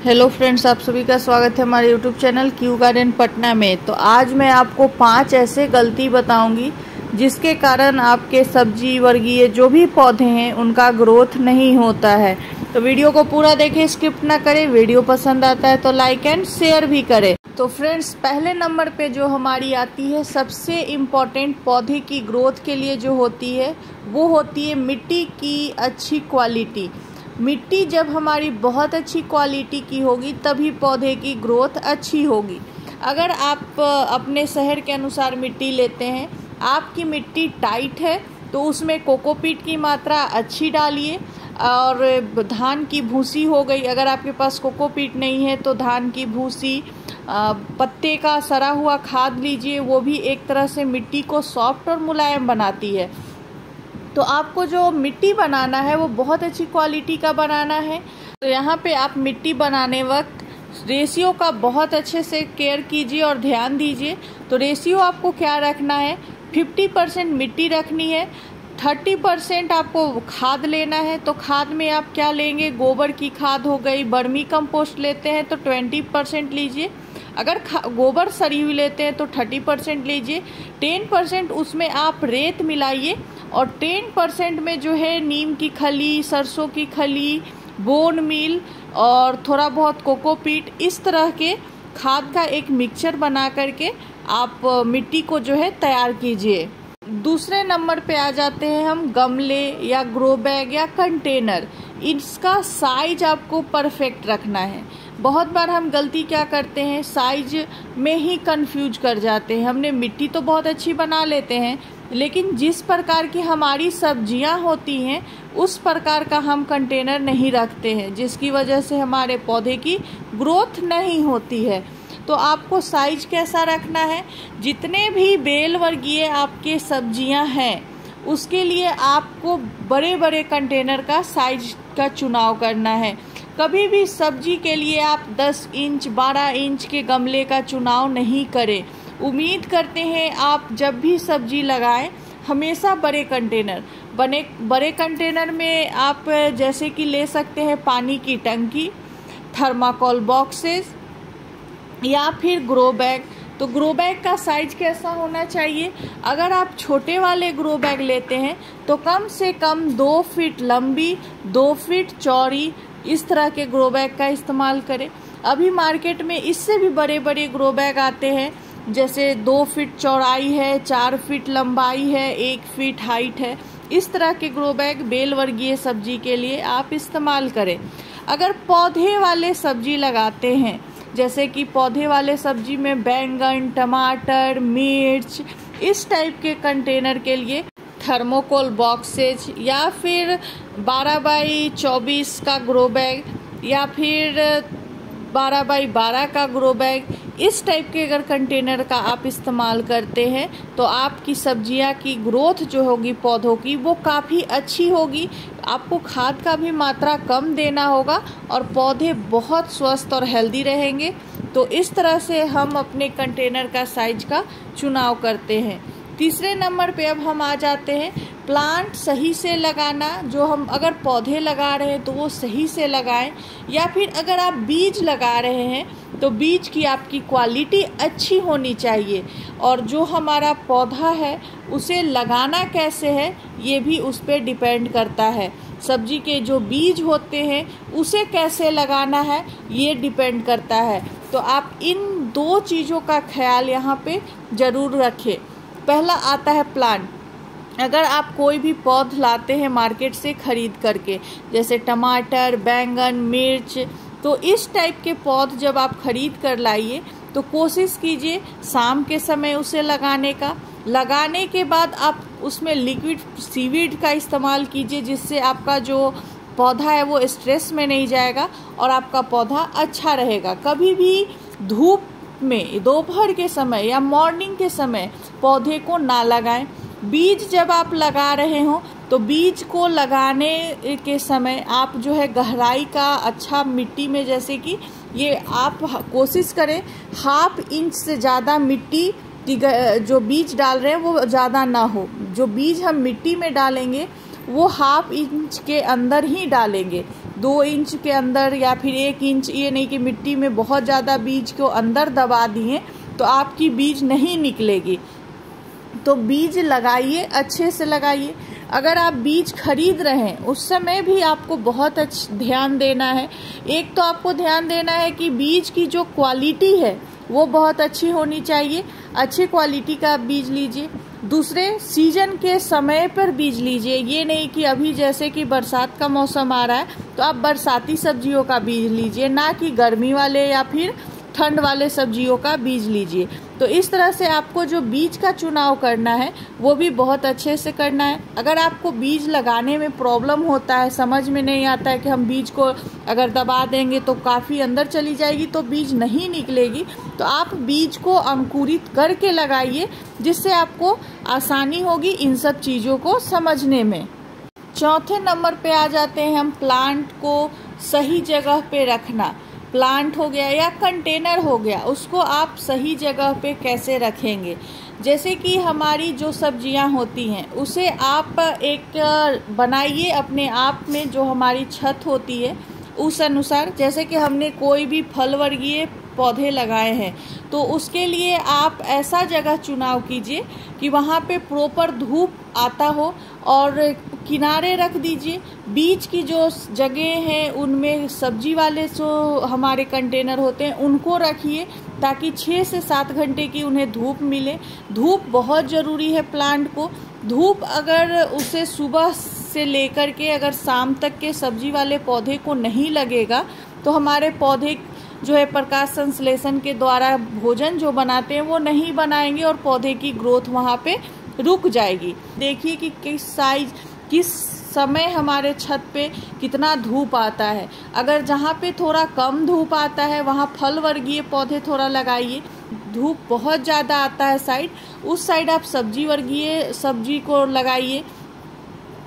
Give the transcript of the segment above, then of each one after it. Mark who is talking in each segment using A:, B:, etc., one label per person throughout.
A: Hello friends, आप सभी का स्वागत है हमारे YouTube channel Q garden Patna में। तो आज मैं आपको 5 ऐसे गलती बताऊंगी जिसके कारण आपके सब्जी वर्गीय जो भी पौधे हैं उनका ग्रोथ नहीं होता है। तो वीडियो को पूरा देखें, स्किप ना करें। वीडियो पसंद आता है तो लाइक एंड शेयर भी करें। तो फ्रेंड्स, पहले नंबर पे जो हमारी आती है सबसे इम्पॉर्टेंट पौधे की ग्रोथ के लिए जो होती है वो होती है मिट्टी की अच्छी क्वालिटी। मिट्टी जब हमारी बहुत अच्छी क्वालिटी की होगी तभी पौधे की ग्रोथ अच्छी होगी। अगर आप अपने शहर के अनुसार मिट्टी लेते हैं, आपकी मिट्टी टाइट है तो उसमें कोकोपीट की मात्रा अच्छी डालिए। और धान की भूसी हो गई, अगर आपके पास कोकोपीट नहीं है तो धान की भूसी, पत्ते का सड़ा हुआ खाद लीजिए, वो भी एक तरह से मिट्टी को सॉफ्ट और मुलायम बनाती है। तो आपको जो मिट्टी बनाना है वो बहुत अच्छी क्वालिटी का बनाना है। तो यहाँ पे आप मिट्टी बनाने वक्त रेशियो का बहुत अच्छे से केयर कीजिए और ध्यान दीजिए। तो रेशियो आपको क्या रखना है, 50% मिट्टी रखनी है, 30% आपको खाद लेना है। तो खाद में आप क्या लेंगे, गोबर की खाद हो गई, वर्मी कंपोस्ट लेते हैं तो 20% लीजिए। अगर गोबर सड़ी हुई लेते हैं तो 30% लीजिए। 10% उसमें आप रेत मिलाइए और 10% में जो है नीम की खली, सरसों की खली, बोन मील और थोड़ा बहुत कोकोपीट, इस तरह के खाद का एक मिक्सचर बना करके आप मिट्टी को जो है तैयार कीजिए। दूसरे नंबर पे आ जाते हैं हम गमले या ग्रो बैग या कंटेनर। इसका साइज आपको परफेक्ट रखना है। बहुत बार हम गलती क्या करते हैं, साइज में ही कंफ्यूज कर जाते हैं। हमने मिट्टी तो बहुत अच्छी बना लेते हैं लेकिन जिस प्रकार की हमारी सब्जियां होती हैं उस प्रकार का हम कंटेनर नहीं रखते हैं, जिसकी वजह से हमारे पौधे की ग्रोथ नहीं होती है। तो आपको साइज कैसा रखना है, जितने भी बेल वर्गीय आपके सब्जियां हैं उसके लिए आपको बड़े बड़े कंटेनर का साइज का चुनाव करना है। कभी भी सब्जी के लिए आप 10 इंच 12 इंच के गमले का चुनाव नहीं करें। उम्मीद करते हैं आप जब भी सब्जी लगाएं हमेशा बड़े कंटेनर में आप जैसे कि ले सकते हैं पानी की टंकी, थर्माकोल बॉक्सेस या फिर ग्रो बैग। तो ग्रो बैग का साइज कैसा होना चाहिए, अगर आप छोटे वाले ग्रो बैग लेते हैं तो कम से कम 2 फीट लंबी, 2 फीट चौड़ी, इस तरह के ग्रो बैग का इस्तेमाल करें। अभी मार्केट में इससे भी बड़े बड़े ग्रो बैग आते हैं, जैसे 2 फीट चौड़ाई है, 4 फीट लंबाई है, 1 फीट हाइट है। इस तरह के ग्रो बैग बेल वर्गीय सब्जी के लिए आप इस्तेमाल करें। अगर पौधे वाले सब्जी लगाते हैं, जैसे कि पौधे वाले सब्जी में बैंगन, टमाटर, मिर्च, इस टाइप के कंटेनर के लिए थर्मोकोल बॉक्सेज या फिर 12 बाई 24 का ग्रो बैग या फिर 12 बाई 12 का ग्रो बैग, इस टाइप के अगर कंटेनर का आप इस्तेमाल करते हैं तो आपकी सब्जियां की ग्रोथ जो होगी पौधों की वो काफ़ी अच्छी होगी। आपको खाद का भी मात्रा कम देना होगा और पौधे बहुत स्वस्थ और हेल्दी रहेंगे। तो इस तरह से हम अपने कंटेनर का साइज का चुनाव करते हैं। तीसरे नंबर पे अब हम आ जाते हैं प्लांट सही से लगाना। जो हम अगर पौधे लगा रहे हैं तो वो सही से लगाएं, या फिर अगर आप बीज लगा रहे हैं तो बीज की आपकी क्वालिटी अच्छी होनी चाहिए। और जो हमारा पौधा है उसे लगाना कैसे है ये भी उस पर डिपेंड करता है। सब्जी के जो बीज होते हैं उसे कैसे लगाना है ये डिपेंड करता है। तो आप इन 2 चीज़ों का ख्याल यहाँ पे ज़रूर रखें। पहला आता है प्लांट। अगर आप कोई भी पौध लाते हैं मार्केट से खरीद करके, जैसे टमाटर, बैंगन, मिर्च, तो इस टाइप के पौध जब आप खरीद कर लाइए तो कोशिश कीजिए शाम के समय उसे लगाने का। लगाने के बाद आप उसमें लिक्विड सीवीड का इस्तेमाल कीजिए, जिससे आपका जो पौधा है वो स्ट्रेस में नहीं जाएगा और आपका पौधा अच्छा रहेगा। कभी भी धूप में दोपहर के समय या मॉर्निंग के समय पौधे को ना लगाएं। बीज जब आप लगा रहे हो तो बीज को लगाने के समय आप जो है गहराई का अच्छा मिट्टी में, जैसे कि ये आप कोशिश करें 1/2 इंच से ज़्यादा मिट्टी जो बीज डाल रहे हैं वो ज़्यादा ना हो। जो बीज हम मिट्टी में डालेंगे वो 1/2 इंच के अंदर ही डालेंगे 2 इंच के अंदर या फिर 1 इंच, ये नहीं कि मिट्टी में बहुत ज़्यादा बीज को अंदर दबा दिए तो आपकी बीज नहीं निकलेगी। तो बीज लगाइए, अच्छे से लगाइए। अगर आप बीज खरीद रहे हैं उस समय भी आपको बहुत ध्यान देना है। एक तो आपको ध्यान देना है कि बीज की जो क्वालिटी है वो बहुत अच्छी होनी चाहिए, अच्छी क्वालिटी का आप बीज लीजिए। दूसरे, सीजन के समय पर बीज लीजिए। ये नहीं कि अभी जैसे कि बरसात का मौसम आ रहा है तो आप बरसाती सब्जियों का बीज लीजिए, ना कि गर्मी वाले या फिर ठंड वाले सब्जियों का बीज लीजिए। तो इस तरह से आपको जो बीज का चुनाव करना है वो भी बहुत अच्छे से करना है। अगर आपको बीज लगाने में प्रॉब्लम होता है, समझ में नहीं आता है कि हम बीज को अगर दबा देंगे तो काफ़ी अंदर चली जाएगी तो बीज नहीं निकलेगी, तो आप बीज को अंकुरित करके लगाइए, जिससे आपको आसानी होगी इन सब चीज़ों को समझने में। चौथे नंबर पे आ जाते हैं हम, प्लांट को सही जगह पे रखना। प्लांट हो गया या कंटेनर हो गया, उसको आप सही जगह पे कैसे रखेंगे। जैसे कि हमारी जो सब्जियां होती हैं उसे आप एक बनाइए अपने आप में, जो हमारी छत होती है उस अनुसार। जैसे कि हमने कोई भी फल वर्गीय पौधे लगाए हैं तो उसके लिए आप ऐसा जगह चुनाव कीजिए कि वहाँ पे प्रॉपर धूप आता हो और किनारे रख दीजिए। बीच की जो जगह है उनमें सब्जी वाले जो हमारे कंटेनर होते हैं उनको रखिए, ताकि 6 से 7 घंटे की उन्हें धूप मिले। धूप बहुत ज़रूरी है प्लांट को। धूप अगर उसे सुबह से लेकर के अगर शाम तक के सब्जी वाले पौधे को नहीं लगेगा तो हमारे पौधे जो है प्रकाश संश्लेषण के द्वारा भोजन जो बनाते हैं वो नहीं बनाएंगे और पौधे की ग्रोथ वहाँ पे रुक जाएगी। देखिए कि किस समय हमारे छत पे कितना धूप आता है। अगर जहाँ पे थोड़ा कम धूप आता है वहाँ फल वर्गीय पौधे थोड़ा लगाइए। धूप बहुत ज़्यादा आता है उस साइड आप सब्जी को लगाइए।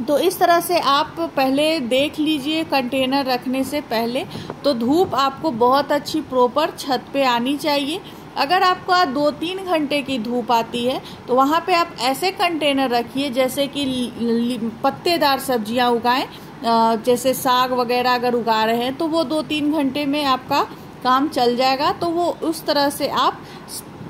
A: तो इस तरह से आप पहले देख लीजिए कंटेनर रखने से पहले, तो धूप आपको बहुत अच्छी प्रॉपर छत पे आनी चाहिए। अगर आपको 2-3 घंटे की धूप आती है तो वहाँ पे आप ऐसे कंटेनर रखिए जैसे कि पत्तेदार सब्जियाँ उगाएं, जैसे साग वगैरह अगर उगा रहे हैं तो वो 2-3 घंटे में आपका काम चल जाएगा। तो वो उस तरह से आप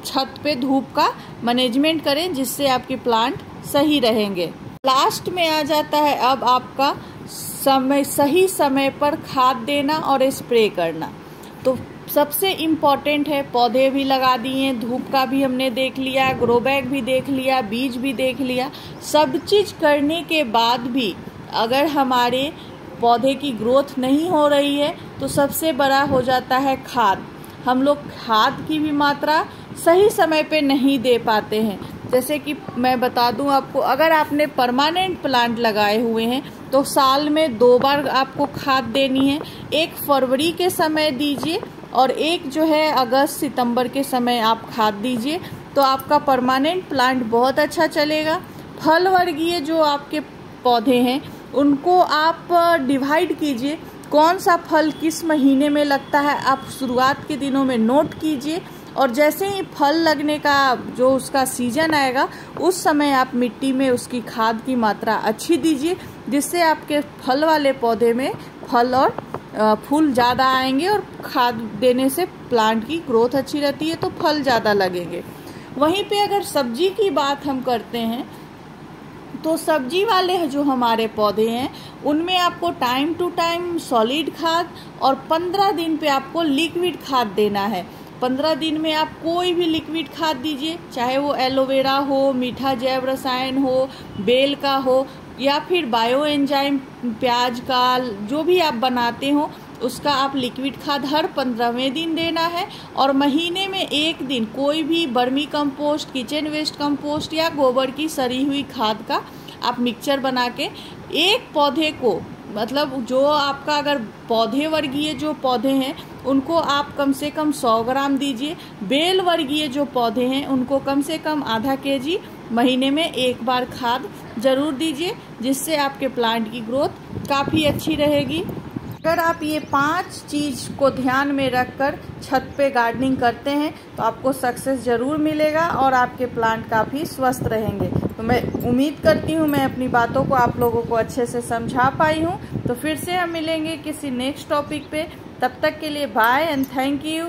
A: छत पे धूप का मैनेजमेंट करें, जिससे आपके प्लांट सही रहेंगे। लास्ट में आ जाता है अब आपका सही समय पर खाद देना और स्प्रे करना। तो सबसे इम्पॉर्टेंट है, पौधे भी लगा दिए, धूप का भी हमने देख लिया, ग्रो बैग भी देख लिया, बीज भी देख लिया। सब चीज़ करने के बाद भी अगर हमारे पौधे की ग्रोथ नहीं हो रही है तो सबसे बड़ा हो जाता है खाद। हम लोग खाद की भी मात्रा सही समय पे नहीं दे पाते हैं। जैसे कि मैं बता दूं आपको, अगर आपने परमानेंट प्लांट लगाए हुए हैं तो साल में 2 बार आपको खाद देनी है। एक फरवरी के समय दीजिए और एक जो है अगस्त सितंबर के समय आप खाद दीजिए, तो आपका परमानेंट प्लांट बहुत अच्छा चलेगा। फल वर्गीय जो आपके पौधे हैं उनको आप डिवाइड कीजिए, कौन सा फल किस महीने में लगता है आप शुरुआत के दिनों में नोट कीजिए, और जैसे ही फल लगने का जो उसका सीजन आएगा उस समय आप मिट्टी में उसकी खाद की मात्रा अच्छी दीजिए, जिससे आपके फल वाले पौधे में फल और फूल ज़्यादा आएंगे। और खाद देने से प्लांट की ग्रोथ अच्छी रहती है तो फल ज़्यादा लगेंगे। वहीं पे अगर सब्जी की बात हम करते हैं तो सब्जी वाले जो हमारे पौधे हैं उनमें आपको टाइम टू टाइम सॉलिड खाद और 15 दिन पे आपको लिक्विड खाद देना है। 15 दिन में आप कोई भी लिक्विड खाद दीजिए, चाहे वो एलोवेरा हो, मीठा जैव रसायन हो, बेल का हो, या फिर बायो एंजाइम प्याज का जो भी आप बनाते हो उसका आप लिक्विड खाद हर 15वें दिन देना है। और महीने में 1 दिन कोई भी vermicompost, kitchen waste compost या गोबर की सड़ी हुई खाद का आप मिक्सचर बना के एक पौधे को, मतलब जो आपका अगर पौधे वर्गीय जो पौधे हैं उनको आप कम से कम 100 ग्राम दीजिए। बेल वर्गीय जो पौधे हैं उनको कम से कम आधा केजी महीने में 1 बार खाद जरूर दीजिए, जिससे आपके प्लांट की ग्रोथ काफ़ी अच्छी रहेगी। अगर आप ये 5 चीज़ को ध्यान में रखकर छत पे गार्डनिंग करते हैं तो आपको सक्सेस ज़रूर मिलेगा और आपके प्लांट काफ़ी स्वस्थ रहेंगे। तो मैं उम्मीद करती हूँ मैं अपनी बातों को आप लोगों को अच्छे से समझा पाई हूँ। तो फिर से हम मिलेंगे किसी नेक्स्ट टॉपिक पे, तब तक के लिए बाय एंड थैंक यू।